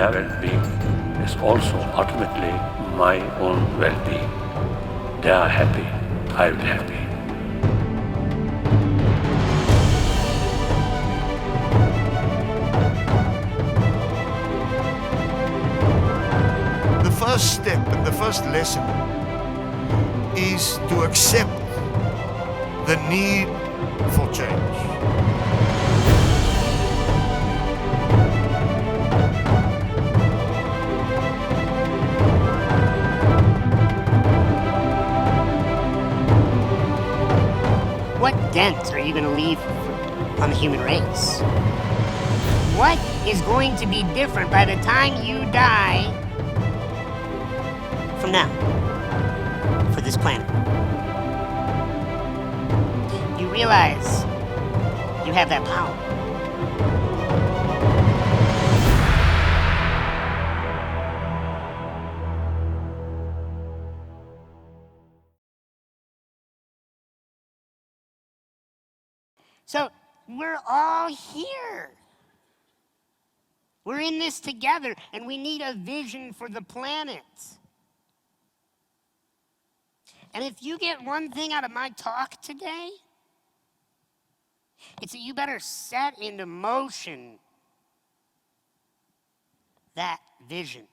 their well-being is also ultimately my own well-being. They are happy, I will be happy. The first step and the first lesson is to accept the need for change. What dent are you going to leave on the human race? What is going to be different by the time you die from now for this planet? You realize you have that power. So we're all here. We're in this together, and we need a vision for the planet. And if you get one thing out of my talk today, it's that you better set into motion that vision.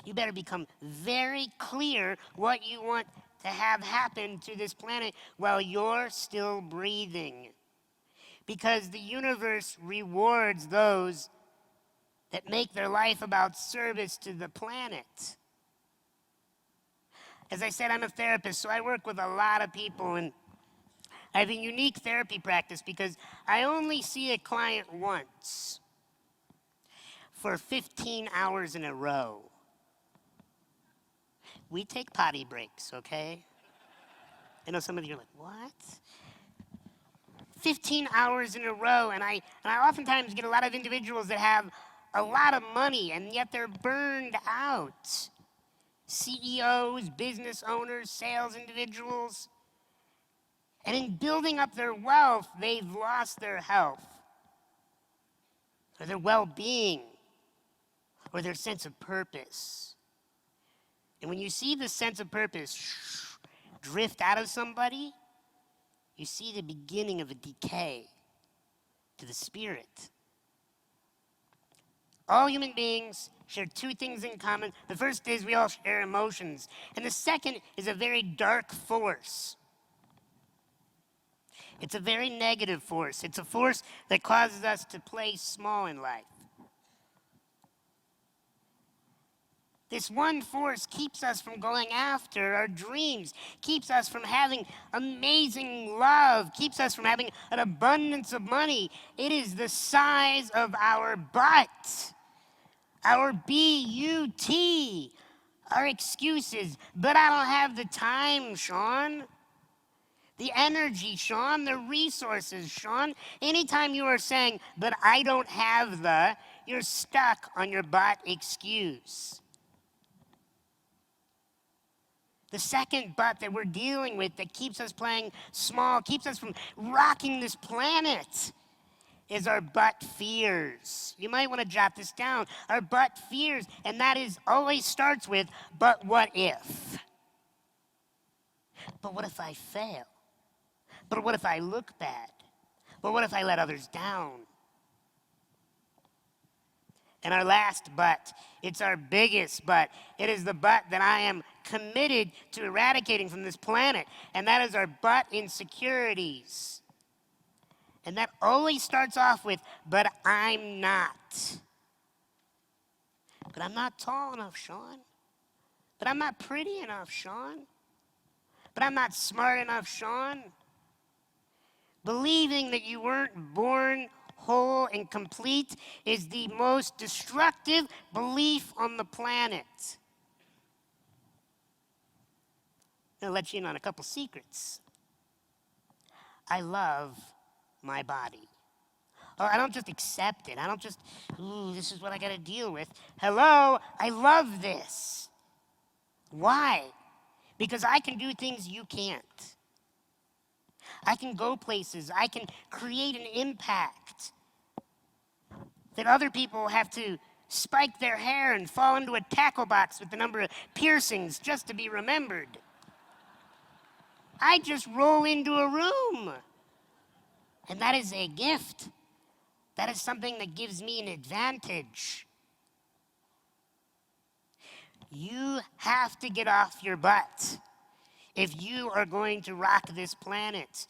You better become very clear what you want to have happen to this planet while you're still breathing. Because the universe rewards those that make their life about service to the planet. As I said, I'm a therapist, so I work with a lot of people, and I have a unique therapy practice because I only see a client once for 15 hours in a row. We take potty breaks, okay? I know some of you are like, what? 15 hours in a row, and I oftentimes get a lot of individuals that have a lot of money, and yet they're burned out. CEOs, business owners, sales individuals. And in building up their wealth, they've lost their health, or their well-being, or their sense of purpose. And when you see the sense of purpose drift out of somebody, you see the beginning of a decay to the spirit. All human beings share two things in common. The first is we all share emotions. And the second is a very dark force. It's a very negative force. It's a force that causes us to play small in life. This one force keeps us from going after our dreams, keeps us from having amazing love, keeps us from having an abundance of money. It is the size of our butt, our B-U-T, our excuses. But I don't have the time, Sean. The energy, Sean, the resources, Sean. Anytime you are saying, but I don't have you're stuck on your butt excuse. The second but that we're dealing with that keeps us playing small, keeps us from rocking this planet, is our butt fears. You might want to jot this down. Our butt fears, and that is always starts with, but what if? But what if I fail? But what if I look bad? But what if I let others down? And our last but, it's our biggest but. It is the but that I am committed to eradicating from this planet. And that is our but insecurities. And that always starts off with, but I'm not. But I'm not tall enough, Sean. But I'm not pretty enough, Sean. But I'm not smart enough, Sean. Believing that you weren't born whole and complete is the most destructive belief on the planet. I'm gonna let you in on a couple secrets. I love my body. Oh, I don't just accept it. I don't just, this is what I gotta deal with. Hello, I love this. Why? Because I can do things you can't. I can go places. I can create an impact that other people have to spike their hair and fall into a tackle box with the number of piercings just to be remembered. I just roll into a room. And that is a gift. That is something that gives me an advantage. You have to get off your butt if you are going to rock this planet.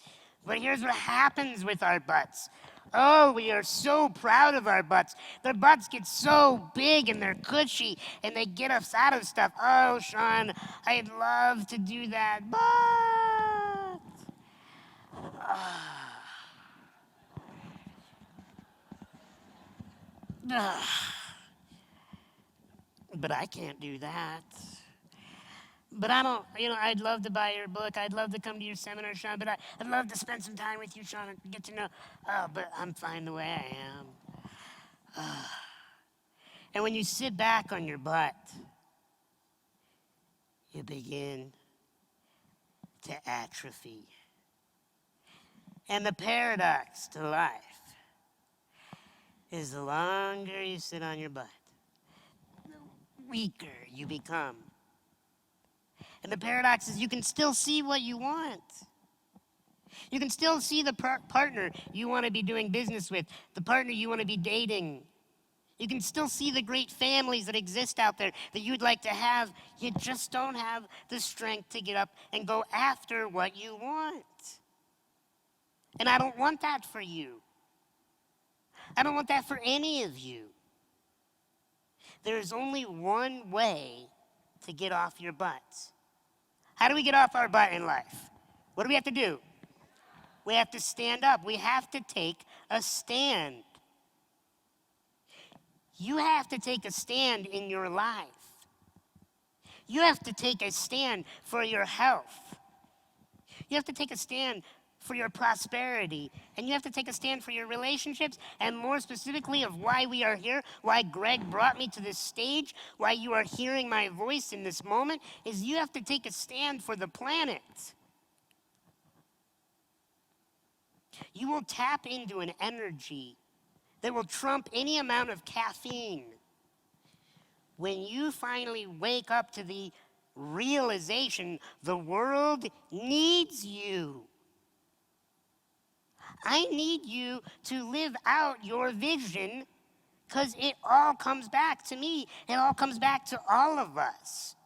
But here's what happens with our butts. Oh, we are so proud of our butts. Their butts get so big and they're cushy and they get us out of stuff. Oh, Sean, I'd love to do that, but... But I can't do that. But I don't, I'd love to buy your book. I'd love to come to your seminar, Sean. But I'd love to spend some time with you, Sean, and get to know. Oh, but I'm fine the way I am. And when you sit back on your butt, you begin to atrophy. And the paradox to life is the longer you sit on your butt, the weaker you become. And the paradox is you can still see what you want. You can still see the partner you want to be doing business with, the partner you want to be dating. You can still see the great families that exist out there that you'd like to have. You just don't have the strength to get up and go after what you want. And I don't want that for you. I don't want that for any of you. There's only one way to get off your butts. How do we get off our butt in life? What do we have to do? We have to stand up. We have to take a stand. You have to take a stand in your life. You have to take a stand for your health. You have to take a stand for your prosperity. And you have to take a stand for your relationships, and more specifically of why we are here, why Greg brought me to this stage, why you are hearing my voice in this moment, is you have to take a stand for the planet. You will tap into an energy that will trump any amount of caffeine when you finally wake up to the realization the world needs you. I need you to live out your vision because it all comes back to me. It all comes back to all of us.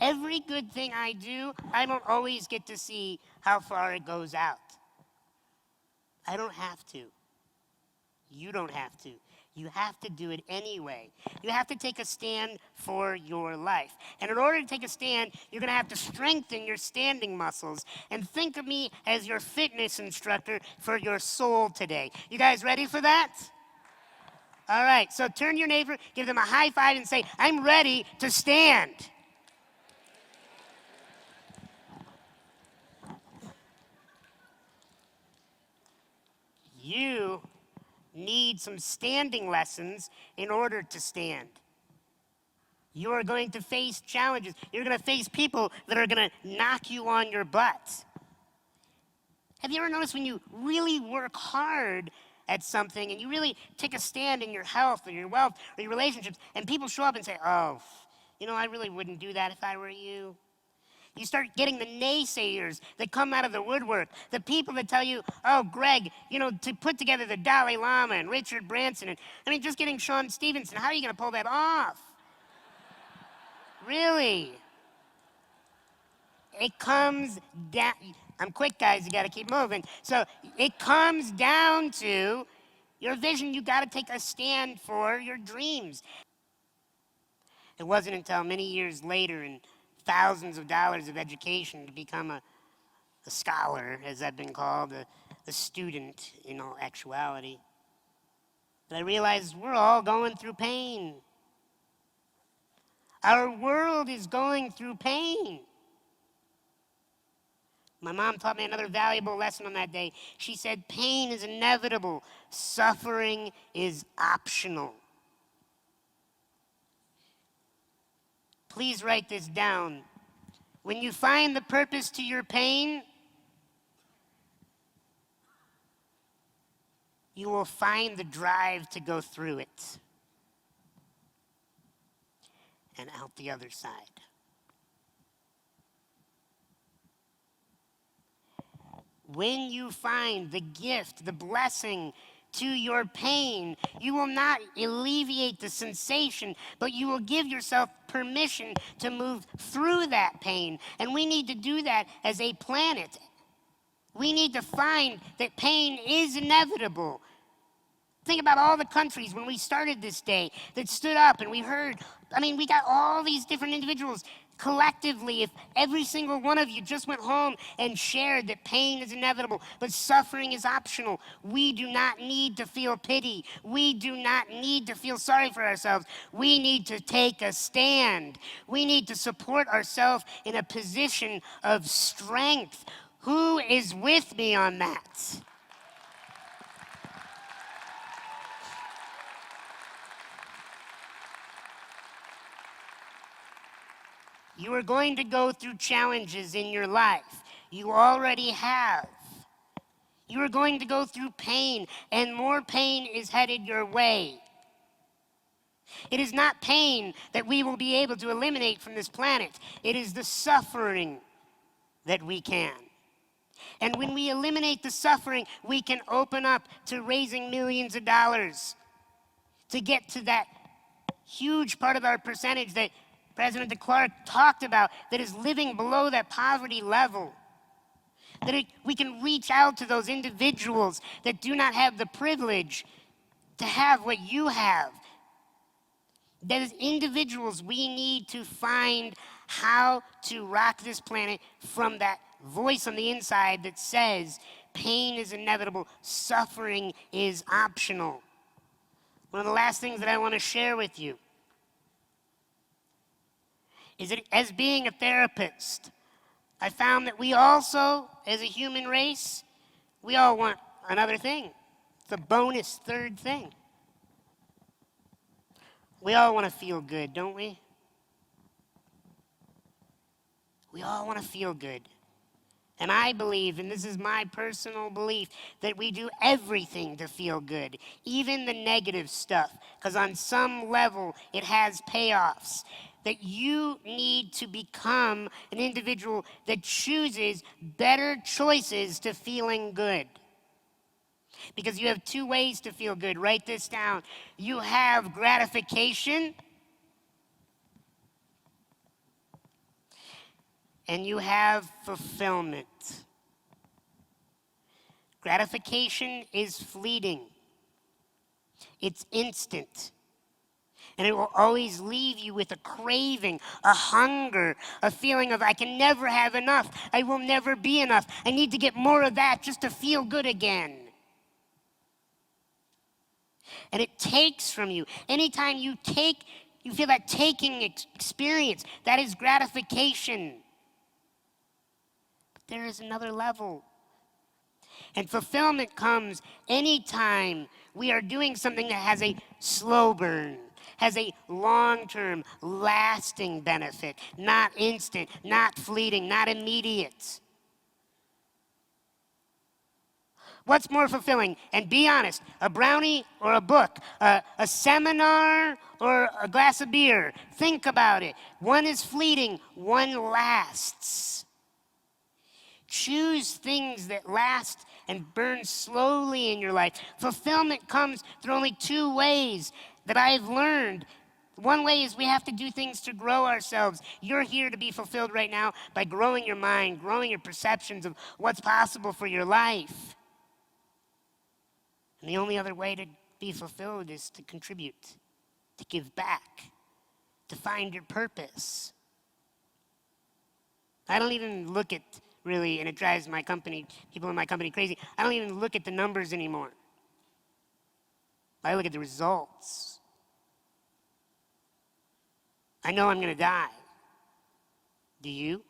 Every good thing I do, I don't always get to see how far it goes out. I don't have to. You don't have to. You have to do it anyway. You have to take a stand for your life. And in order to take a stand, you're going to have to strengthen your standing muscles. And think of me as your fitness instructor for your soul today. You guys ready for that? All right, so turn to your neighbor, give them a high five, and say, I'm ready to stand. You need some standing lessons in order to stand. You are going to face challenges. You're going to face people that are going to knock you on your butt. Have you ever noticed when you really work hard at something and you really take a stand in your health or your wealth or your relationships, and people show up and say, oh, I really wouldn't do that if I were you. You start getting the naysayers that come out of the woodwork, the people that tell you, oh, Greg, to put together the Dalai Lama and Richard Branson, and just getting Sean Stevenson, how are you going to pull that off? Really? It comes down, I'm quick, guys, you got to keep moving. So it comes down to your vision. You got to take a stand for your dreams. It wasn't until many years later and thousands of dollars of education to become a scholar, as I've been called, a student in all actuality. But I realized we're all going through pain. Our world is going through pain. My mom taught me another valuable lesson on that day. She said, pain is inevitable. Suffering is optional. Please write this down. When you find the purpose to your pain, you will find the drive to go through it. and out the other side. When you find the gift, the blessing to your pain, you will not alleviate the sensation, but you will give yourself permission to move through that pain. And we need to do that as a planet. We need to find that pain is inevitable. Think about all the countries when we started this day that stood up and we heard, we got all these different individuals. Collectively, if every single one of you just went home and shared that pain is inevitable, but suffering is optional, we do not need to feel pity. We do not need to feel sorry for ourselves. We need to take a stand. We need to support ourselves in a position of strength. Who is with me on that? You are going to go through challenges in your life. You already have. You are going to go through pain, and more pain is headed your way. It is not pain that we will be able to eliminate from this planet. It is the suffering that we can. And when we eliminate the suffering, we can open up to raising millions of dollars to get to that huge part of our percentage that President DeClark talked about, that is living below that poverty level. That we can reach out to those individuals that do not have the privilege to have what you have. That as individuals, we need to find how to rock this planet from that voice on the inside that says, pain is inevitable, suffering is optional. One of the last things that I want to share with you is that as being a therapist, I found that we also, as a human race, we all want another thing. It's a bonus third thing. We all want to feel good, don't we? We all want to feel good. And I believe, and this is my personal belief, that we do everything to feel good, even the negative stuff, because on some level it has payoffs. That you need to become an individual that chooses better choices to feeling good. Because you have two ways to feel good. Write this down. You have gratification, and you have fulfillment. Gratification is fleeting. It's instant. And it will always leave you with a craving, a hunger, a feeling of, I can never have enough. I will never be enough. I need to get more of that just to feel good again. And it takes from you. Anytime you feel that taking experience, that is gratification. But there is another level. And fulfillment comes anytime we are doing something that has a slow burn, has a long-term, lasting benefit, not instant, not fleeting, not immediate. What's more fulfilling? And be honest, a brownie or a book, a seminar or a glass of beer? Think about it. One is fleeting, one lasts. Choose things that last and burn slowly in your life. Fulfillment comes through only two ways that I've learned. One way is we have to do things to grow ourselves. You're here to be fulfilled right now by growing your mind, growing your perceptions of what's possible for your life. And the only other way to be fulfilled is to contribute, to give back, to find your purpose. I don't even look at, really, and it drives people in my company crazy, I don't even look at the numbers anymore. I look at the results. I know I'm going to die. Do you?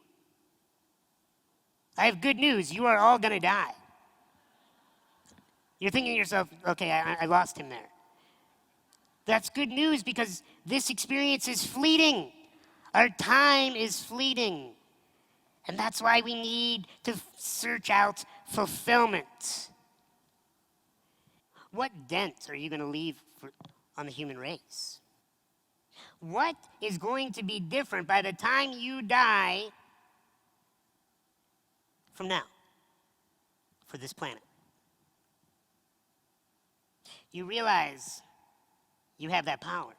I have good news. You are all going to die. You're thinking to yourself, okay, I lost him there. That's good news because this experience is fleeting. Our time is fleeting. And that's why we need to search out fulfillment. What dent are you going to leave on the human race? What is going to be different by the time you die from now for this planet? You realize you have that power.